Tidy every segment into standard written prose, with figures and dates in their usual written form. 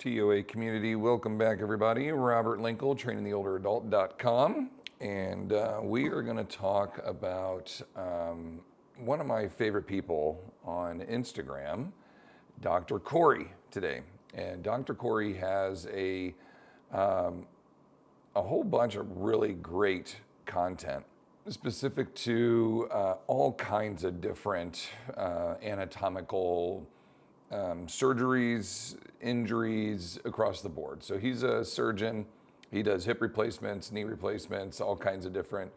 TOA community, welcome back everybody. Robert Linkul, trainingtheolderadult.com, and we are going to talk about one of my favorite people on Instagram, Dr. Cory, today. And Dr. Cory has a whole bunch of really great content specific to all kinds of different anatomical surgeries, injuries across the board. So he's a surgeon. He does hip replacements, knee replacements, all kinds of different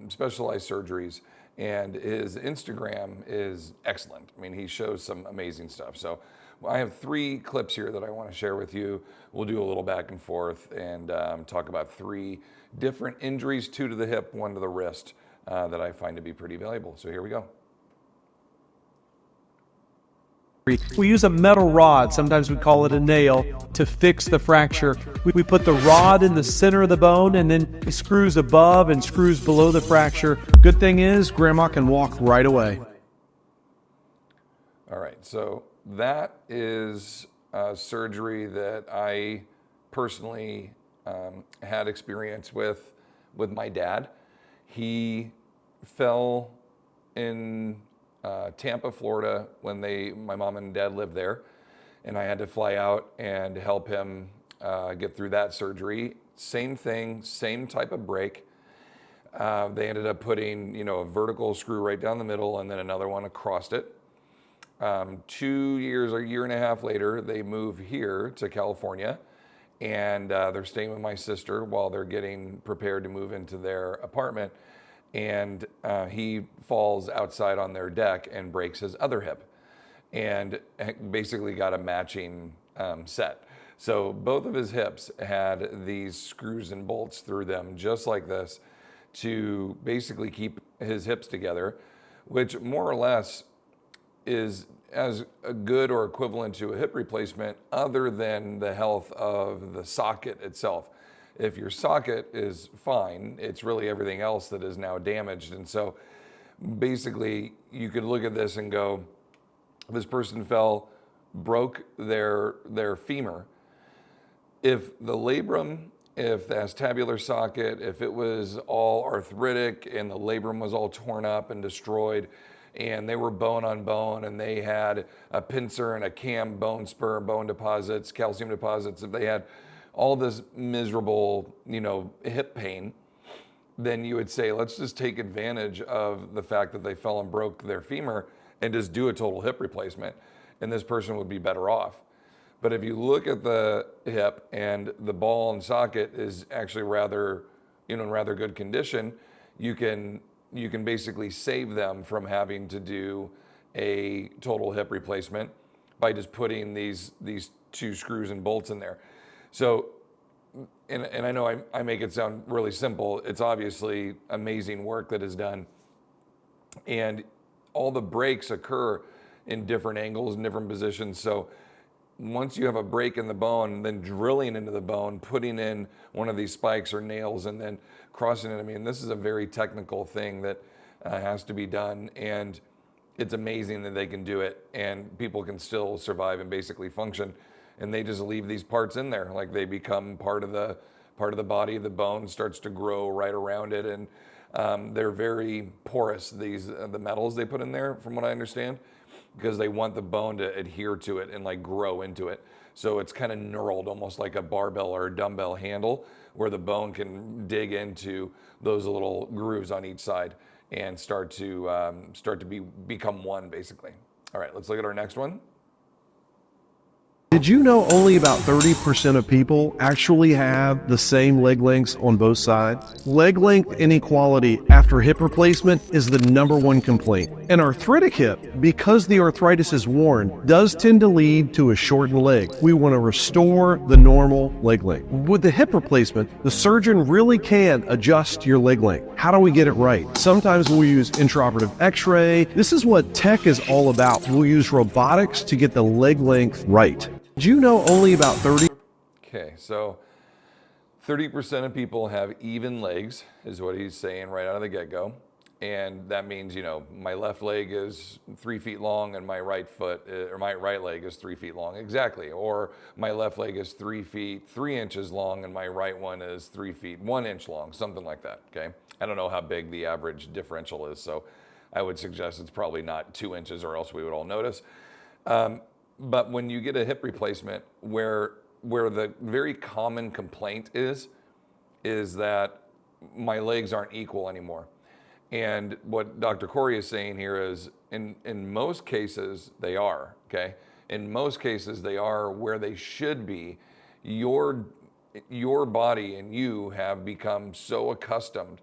specialized surgeries. And his Instagram is excellent. I mean, he shows some amazing stuff. So I have 3 clips here that I want to share with you. We'll do a little back and forth and talk about 3 different injuries, 2 to the hip, 1 to the wrist, that I find to be pretty valuable. So here we go. We use a metal rod, sometimes we call it a nail, to fix the fracture. We put the rod in the center of the bone and then screws above and screws below the fracture. Good thing is, Grandma can walk right away. All right, so that is a surgery that I personally had experience with my dad. He fell in Tampa, Florida, when my mom and dad lived there, and I had to fly out and help him get through that surgery. Same thing, same type of break. They ended up putting, a vertical screw right down the middle and then another one across it. 2 years or a year and a half later, they move here to California, and they're staying with my sister while they're getting prepared to move into their apartment. And he falls outside on their deck and breaks his other hip and basically got a matching set. So both of his hips had these screws and bolts through them just like this to basically keep his hips together, which more or less is as good or equivalent to a hip replacement other than the health of the socket itself. If your socket is fine, it's really everything else that is now damaged. And so basically you could look at this and go, this person fell, broke their femur. If the labrum, if the acetabular socket, if it was all arthritic and the labrum was all torn up and destroyed, and they were bone on bone and they had a pincer and a cam bone spur, bone deposits, calcium deposits, if they had all this miserable, hip pain, then you would say, let's just take advantage of the fact that they fell and broke their femur and just do a total hip replacement, and this person would be better off. But if you look at the hip and the ball and socket is actually rather, in rather good condition, you can basically save them from having to do a total hip replacement by just putting these 2 screws and bolts in there. So, and I know I make it sound really simple. It's obviously amazing work that is done. And all the breaks occur in different angles and different positions. So once you have a break in the bone, then drilling into the bone, putting in one of these spikes or nails and then crossing it. I mean, this is a very technical thing that has to be done. And it's amazing that they can do it and people can still survive and basically function. And they just leave these parts in there, like they become part of the body. The bone starts to grow right around it, and they're very porous. The metals they put in there, from what I understand, because they want the bone to adhere to it and like grow into it. So it's kind of knurled, almost like a barbell or a dumbbell handle, where the bone can dig into those little grooves on each side and start to become one, basically. All right, let's look at our next one. Did you know only about 30% of people actually have the same leg lengths on both sides? Leg length inequality after hip replacement is the #1 complaint. An arthritic hip, because the arthritis is worn, does tend to lead to a shortened leg. We want to restore the normal leg length. With the hip replacement, the surgeon really can adjust your leg length. How do we get it right? Sometimes we'll use intraoperative x-ray. This is what tech is all about. We'll use robotics to get the leg length right. Did you know only about 30? Okay, so 30% of people have even legs, is what he's saying right out of the get-go. And that means, my left leg is 3 feet long and my right foot or my right leg is 3 feet long. Exactly. Or my left leg is 3 feet, 3 inches long and my right one is 3 feet, 1 inch long, something like that. Okay. I don't know how big the average differential is. So I would suggest it's probably not 2 inches or else we would all notice. But when you get a hip replacement where the very common complaint is that my legs aren't equal anymore. And what Dr. Cory is saying here is in most cases they are, okay? In most cases they are where they should be. Your body and you have become so accustomed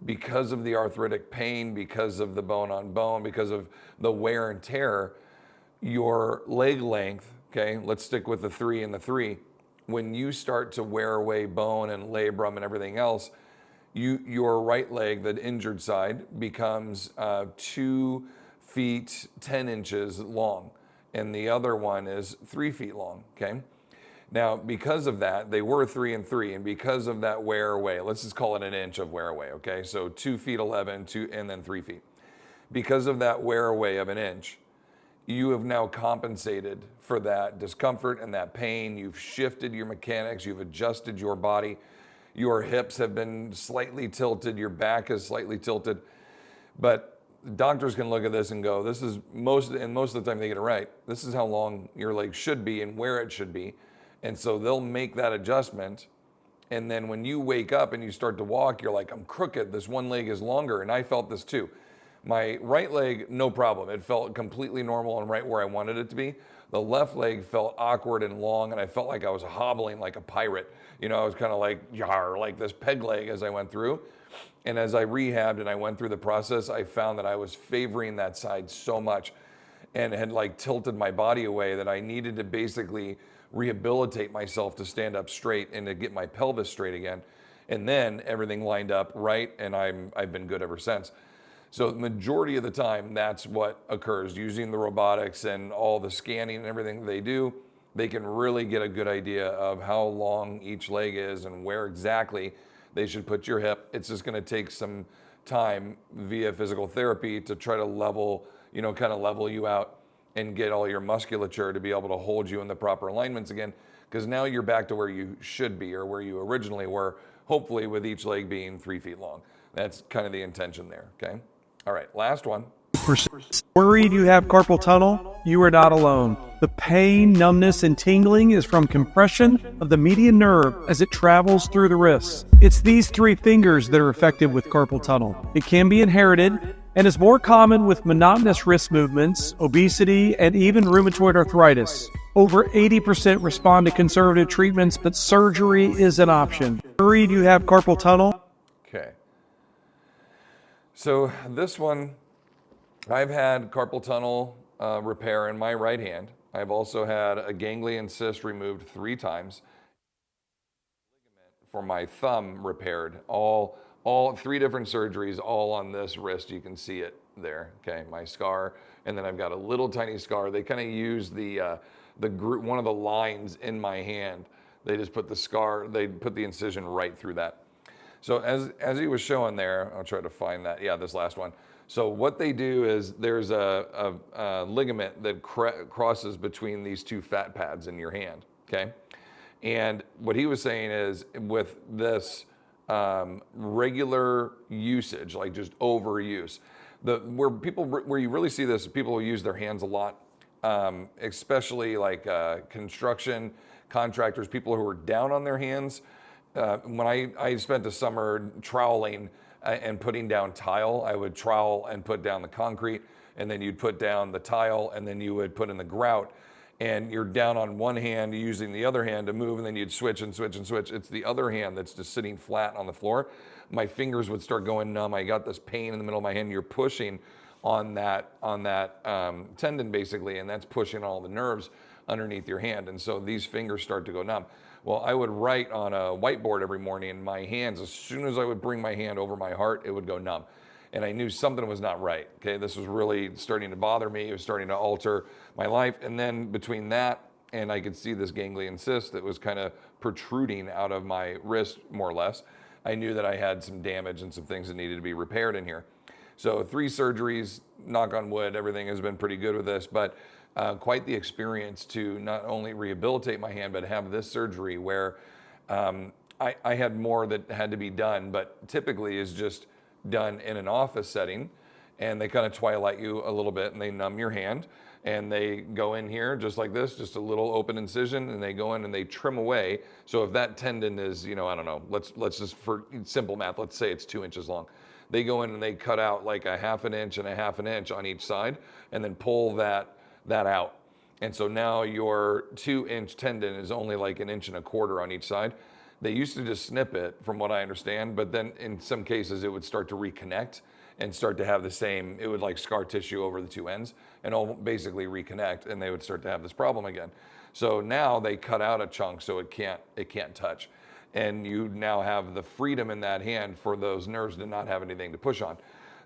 because of the arthritic pain, because of the bone on bone, because of the wear and tear, your leg length, okay, let's stick with the 3 and the 3. When you start to wear away bone and labrum and everything else, your right leg, the injured side, becomes 2 feet 10 inches long, and the other one is 3 feet long. Okay. Now, because of that, they were 3 and 3, and because of that wear away, let's just call it an inch of wear away. Okay. So 2 feet 11, and then 3 feet. Because of that wear away of an inch, you have now compensated for that discomfort and that pain. You've shifted your mechanics. You've adjusted your body. Your hips have been slightly tilted. Your back is slightly tilted. But doctors can look at this and go, this is most of the time they get it right. This is how long your leg should be and where it should be. And so they'll make that adjustment. And then when you wake up and you start to walk, you're like, I'm crooked. This one leg is longer. And I felt this too. My right leg, no problem. It felt completely normal and right where I wanted it to be. The left leg felt awkward and long, and I felt like I was hobbling like a pirate. I was kind of like, yar, like this peg leg as I went through. And as I rehabbed and I went through the process, I found that I was favoring that side so much and had like tilted my body away that I needed to basically rehabilitate myself to stand up straight and to get my pelvis straight again. And then everything lined up right, and I've been good ever since. So the majority of the time, that's what occurs. Using the robotics and all the scanning and everything they do, they can really get a good idea of how long each leg is and where exactly they should put your hip. It's just going to take some time via physical therapy to try to level you out and get all your musculature to be able to hold you in the proper alignments again. Because now you're back to where you should be or where you originally were, hopefully with each leg being 3 feet long. That's kind of the intention there, okay? All right, last one. Worried you have carpal tunnel? You are not alone. The pain, numbness, and tingling is from compression of the median nerve as it travels through the wrists. It's these 3 fingers that are affected with carpal tunnel. It can be inherited and is more common with monotonous wrist movements, obesity, and even rheumatoid arthritis. Over 80% respond to conservative treatments, but surgery is an option. Worried you have carpal tunnel? Okay. So this one, I've had carpal tunnel repair in my right hand. I've also had a ganglion cyst removed 3 times. For my thumb repaired, all 3 different surgeries, all on this wrist. You can see it there, okay, my scar. And then I've got a little tiny scar. They kind of use the group, one of the lines in my hand. They just put the scar, they put the incision right through that. So as he was showing there, I'll try to find that. Yeah, this last one. So what they do is there's a ligament that crosses between these 2 fat pads in your hand, okay? And what he was saying is with this regular usage, like just overuse, where you really see this, people will use their hands a lot, especially like construction contractors, people who are down on their hands. When I spent the summer troweling and putting down tile, I would trowel and put down the concrete, and then you'd put down the tile, and then you would put in the grout, and you're down on one hand using the other hand to move, and then you'd switch and switch and switch. It's the other hand that's just sitting flat on the floor. My fingers would start going numb. I got this pain in the middle of my hand. You're pushing on that tendon basically, and that's pushing all the nerves underneath your hand, and so these fingers start to go numb. Well, I would write on a whiteboard every morning, and my hands, as soon as I would bring my hand over my heart, it would go numb. And I knew something was not right, okay? This was really starting to bother me. It was starting to alter my life. And then between that and I could see this ganglion cyst that was kind of protruding out of my wrist, more or less, I knew that I had some damage and some things that needed to be repaired in here. So 3 surgeries, knock on wood, everything has been pretty good with this, but quite the experience to not only rehabilitate my hand, but have this surgery where I had more that had to be done, but typically is just done in an office setting, and they kind of twilight you a little bit and they numb your hand, and they go in here just like this, just a little open incision, and they go in and they trim away. So if that tendon is, I don't know, let's just, for simple math, let's say it's 2 inches long. They go in and they cut out like a 1/2 inch and a 1/2 inch on each side, and then pull that out. And so now your 2-inch tendon is only like 1.25 inches on each side. They used to just snip it, from what I understand, but then in some cases it would start to reconnect and start to have the same, it would like scar tissue over the 2 ends and all basically reconnect, and they would start to have this problem again. So now they cut out a chunk so it can't touch. And you now have the freedom in that hand for those nerves to not have anything to push on.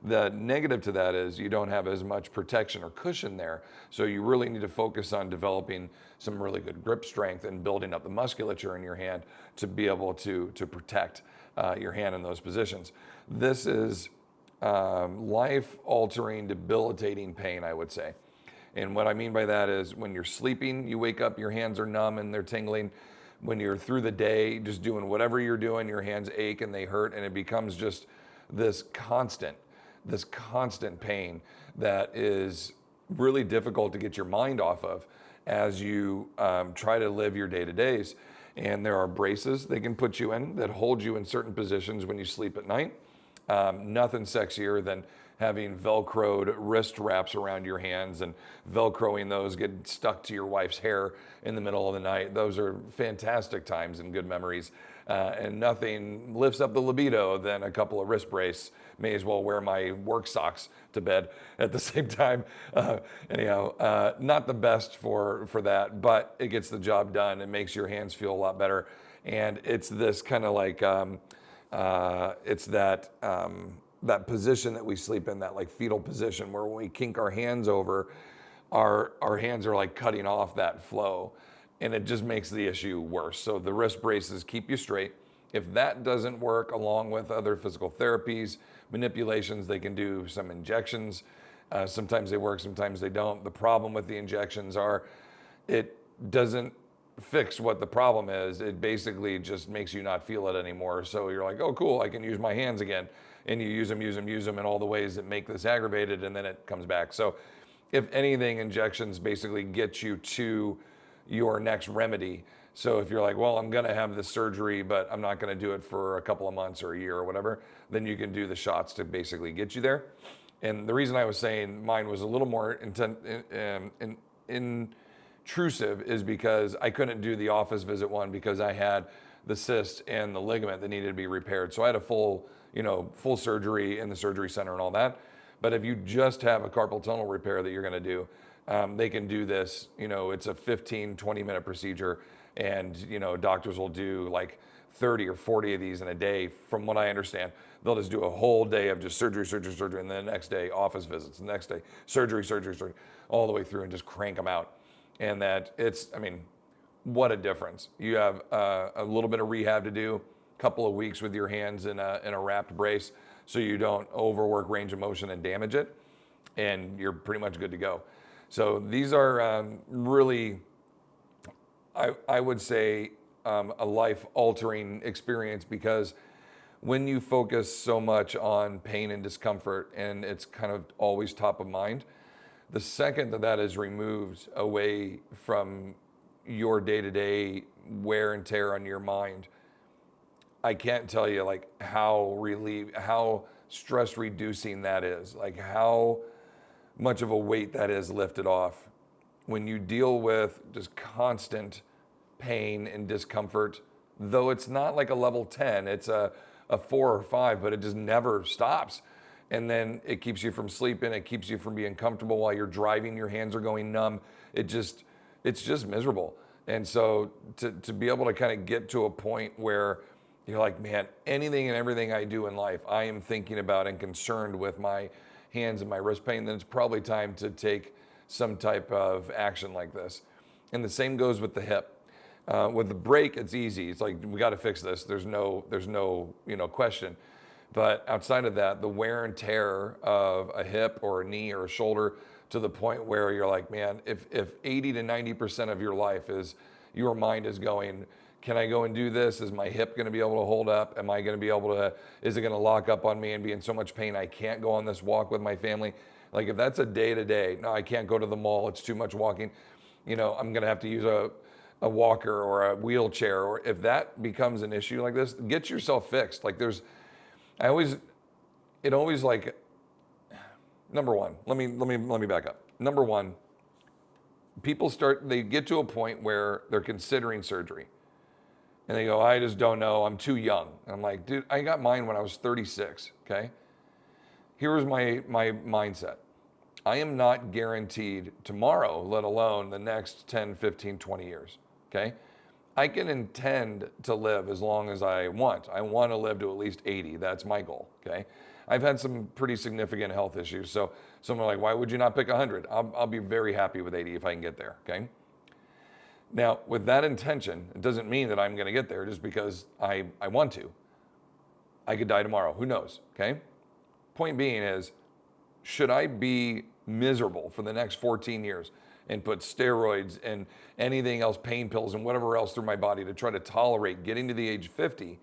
The negative to that is you don't have as much protection or cushion there. So you really need to focus on developing some really good grip strength and building up the musculature in your hand to be able to protect your hand in those positions. This is life-altering, debilitating pain, I would say. And what I mean by that is when you're sleeping, you wake up, your hands are numb and they're tingling. When you're through the day, just doing whatever you're doing, your hands ache and they hurt, and it becomes just this constant pain that is really difficult to get your mind off of as you try to live your day-to-days. And there are braces they can put you in that hold you in certain positions when you sleep at night. Nothing sexier than having Velcroed wrist wraps around your hands and Velcroing those, get stuck to your wife's hair in the middle of the night. Those are fantastic times and good memories. And nothing lifts up the libido than a couple of wrist brace. May as well wear my work socks to bed at the same time. Anyhow, not the best for that, but it gets the job done. It makes your hands feel a lot better. And it's this kind of like, it's that position that we sleep in, that like fetal position where when we kink our hands over, our hands are like cutting off that flow, and it just makes the issue worse. So the wrist braces keep you straight. If that doesn't work, along with other physical therapies, manipulations, they can do some injections. Sometimes they work, sometimes they don't. The problem with the injections are it doesn't fix what the problem is. It basically just makes you not feel it anymore. So you're like, oh, cool, I can use my hands again. And you use them in all the ways that make this aggravated, and then it comes back. So if anything, injections basically get you to your next remedy. So if you're like, well, I'm gonna have this surgery, but I'm not gonna do it for a couple of months or a year or whatever, then you can do the shots to basically get you there. And the reason I was saying mine was a little more intrusive is because I couldn't do the office visit one because I had the cyst and the ligament that needed to be repaired. So I had a full surgery in the surgery center and all that. But if you just have a carpal tunnel repair that you're gonna do, they can do this, it's a 15, 20-minute procedure, and, doctors will do like 30 or 40 of these in a day. From what I understand, they'll just do a whole day of just surgery, and then the next day, office visits, the next day, surgery, all the way through, and just crank them out. And that what a difference. You have a little bit of rehab to do, a couple of weeks with your hands in a wrapped brace so you don't overwork range of motion and damage it, and you're pretty much good to go. So these are really, I would say, a life-altering experience, because when you focus so much on pain and discomfort, and it's kind of always top of mind, the second that is removed away from your day-to-day wear and tear on your mind, I can't tell you like how stress reducing that is, like how much of a weight that is lifted off when you deal with just constant pain and discomfort. Though it's not like a level 10, it's a 4 or 5, but it just never stops. And then it keeps you from sleeping, it keeps you from being comfortable while you're driving, your hands are going numb. It's just miserable. And so to be able to kind of get to a point where you're like, man, anything and everything I do in life, I am thinking about and concerned with my hands and my wrist pain, then it's probably time to take some type of action like this. And the same goes with the hip. With the break, it's easy. It's like, we got to fix this. There's no question. But outside of that, the wear and tear of a hip or a knee or a shoulder to the point where you're like, man, if 80 to 90% of your life is your mind is going, can I go and do this? Is my hip going to be able to hold up? Am I going to be able to, is it going to lock up on me and be in so much pain I can't go on this walk with my family? Like if that's a day to day, no, I can't go to the mall, it's too much walking. You know, I'm going to have to use a walker or a wheelchair. Or if that becomes an issue like this, get yourself fixed. Like it always like, number one, let me back up. Number one, they get to a point where they're considering surgery. And they go, I just don't know, I'm too young. And I'm like, dude, I got mine when I was 36, okay? Here was my mindset. I am not guaranteed tomorrow, let alone the next 10, 15, 20 years, okay? I can intend to live as long as I want. I want to live to at least 80. That's my goal, okay? I've had some pretty significant health issues. So someone like, why would you not pick 100? I'll be very happy with 80 if I can get there, okay? Now, with that intention, it doesn't mean that I'm going to get there just because I want to. I could die tomorrow. Who knows, okay? Point being is, should I be miserable for the next 14 years and put steroids and anything else, pain pills and whatever else through my body to try to tolerate getting to the age of 50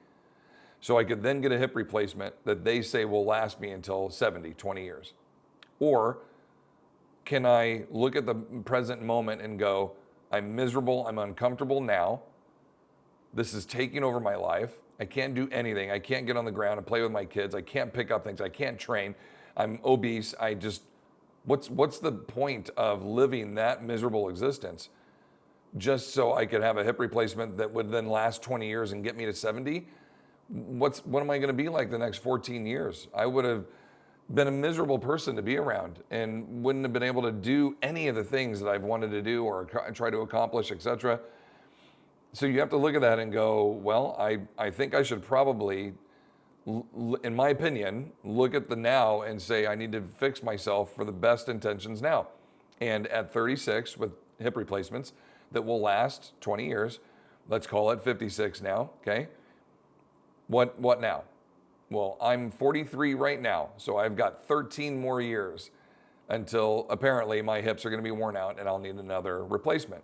so I could then get a hip replacement that they say will last me until 70, 20 years? Or can I look at the present moment and go, I'm miserable, I'm uncomfortable now. This is taking over my life. I can't do anything. I can't get on the ground and play with my kids. I can't pick up things. I can't train. I'm obese. What's the point of living that miserable existence just so I could have a hip replacement that would then last 20 years and get me to 70? What am I going to be like the next 14 years? I would have been a miserable person to be around and wouldn't have been able to do any of the things that I've wanted to do or try to accomplish, etc. So you have to look at that and go, well, I think I should probably, in my opinion, look at the now and say I need to fix myself for the best intentions now. And at 36 with hip replacements that will last 20 years, let's call it 56 now, okay? What now? Well, I'm 43 right now, so I've got 13 more years until apparently my hips are going to be worn out and I'll need another replacement.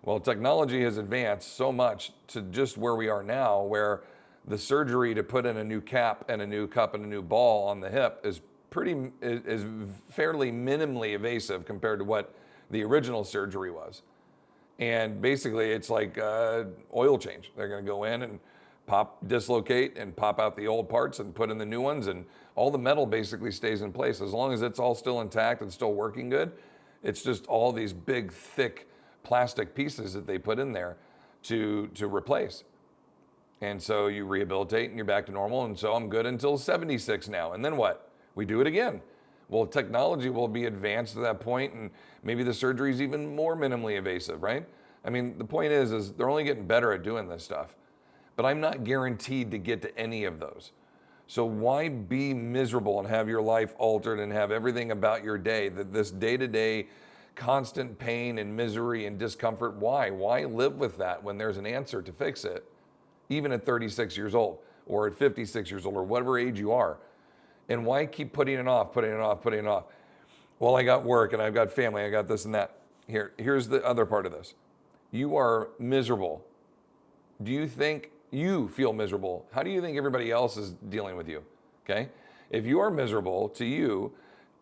Well, technology has advanced so much to just where we are now, where the surgery to put in a new cap and a new cup and a new ball on the hip is fairly minimally invasive compared to what the original surgery was. And basically it's like oil change. They're going to go in and dislocate and pop out the old parts and put in the new ones, and all the metal basically stays in place. As long as it's all still intact and still working good, it's just all these big, thick plastic pieces that they put in there to replace. And so you rehabilitate and you're back to normal. And so I'm good until 76 now. And then what? We do it again. Well, technology will be advanced to that point, and maybe the surgery is even more minimally invasive, right? I mean, the point is they're only getting better at doing this stuff. But I'm not guaranteed to get to any of those. So why be miserable and have your life altered and have everything about your day, this day-to-day constant pain and misery and discomfort? Why? Why live with that when there's an answer to fix it, even at 36 years old or at 56 years old or whatever age you are? And why keep putting it off? Well, I got work and I've got family, I got this and that. Here's the other part of this. You are miserable. Do you think you feel miserable? How do you think everybody else is dealing with you? Okay? If you are miserable to you,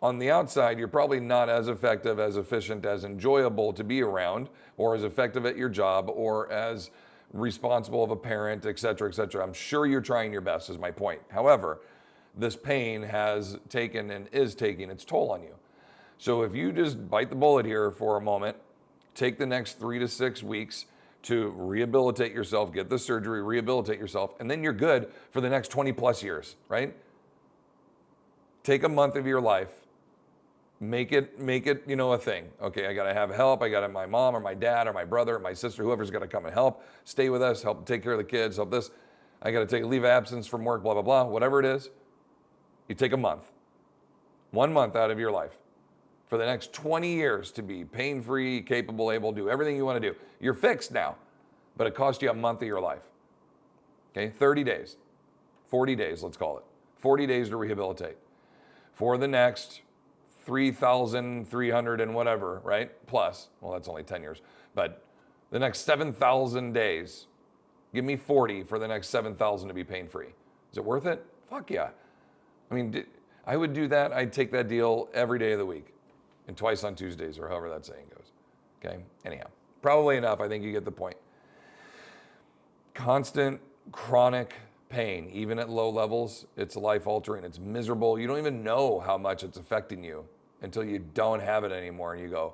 on the outside, you're probably not as effective, as efficient, as enjoyable to be around, or as effective at your job, or as responsible of a parent, et cetera, et cetera. I'm sure you're trying your best, is my point. However, this pain has taken and is taking its toll on you. So if you just bite the bullet here for a moment, take the next 3 to 6 weeks to rehabilitate yourself, get the surgery, rehabilitate yourself, and then you're good for the next 20 plus years, right? Take a month of your life, make it, a thing. Okay, I gotta have help. I gotta have my mom or my dad or my brother or my sister, whoever's gonna come and help, stay with us, help take care of the kids, help this. I gotta take a leave of absence from work, blah, blah, blah, whatever it is. You take a month, 1 month out of your life for the next 20 years to be pain-free, capable, able to do everything you want to do. You're fixed now, but it cost you a month of your life. Okay, 30 days, 40 days, let's call it. 40 days to rehabilitate. For the next 3,300 and whatever, right? Plus, well, that's only 10 years, but the next 7,000 days, give me 40 for the next 7,000 to be pain-free. Is it worth it? Fuck yeah. I mean, I would do that. I'd take that deal every day of the week and twice on Tuesdays, or however that saying goes. Okay, anyhow, probably enough. I think you get the point. Constant, chronic pain, even at low levels, it's life-altering. It's miserable. You don't even know how much it's affecting you until you don't have it anymore, and you go,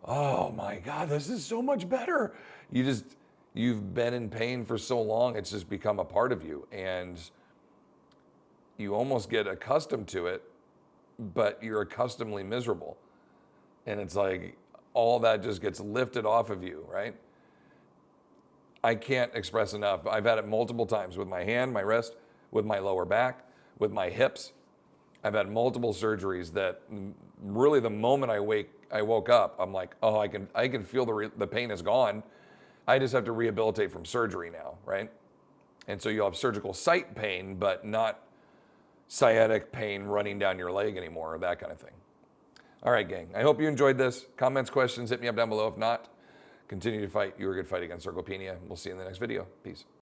oh my God, this is so much better. You've been in pain for so long, it's just become a part of you, and you almost get accustomed to it, but you're accustomedly miserable. And it's like all that just gets lifted off of you, right? I can't express enough. I've had it multiple times with my hand, my wrist, with my lower back, with my hips. I've had multiple surgeries that really the moment I woke up, I'm like, oh, I can feel the pain is gone. I just have to rehabilitate from surgery now, right? And so you'll have surgical site pain, but not sciatic pain running down your leg anymore, or that kind of thing. All right, gang. I hope you enjoyed this. Comments, questions, hit me up down below. If not, continue to fight your good fight against sarcopenia. We'll see you in the next video. Peace.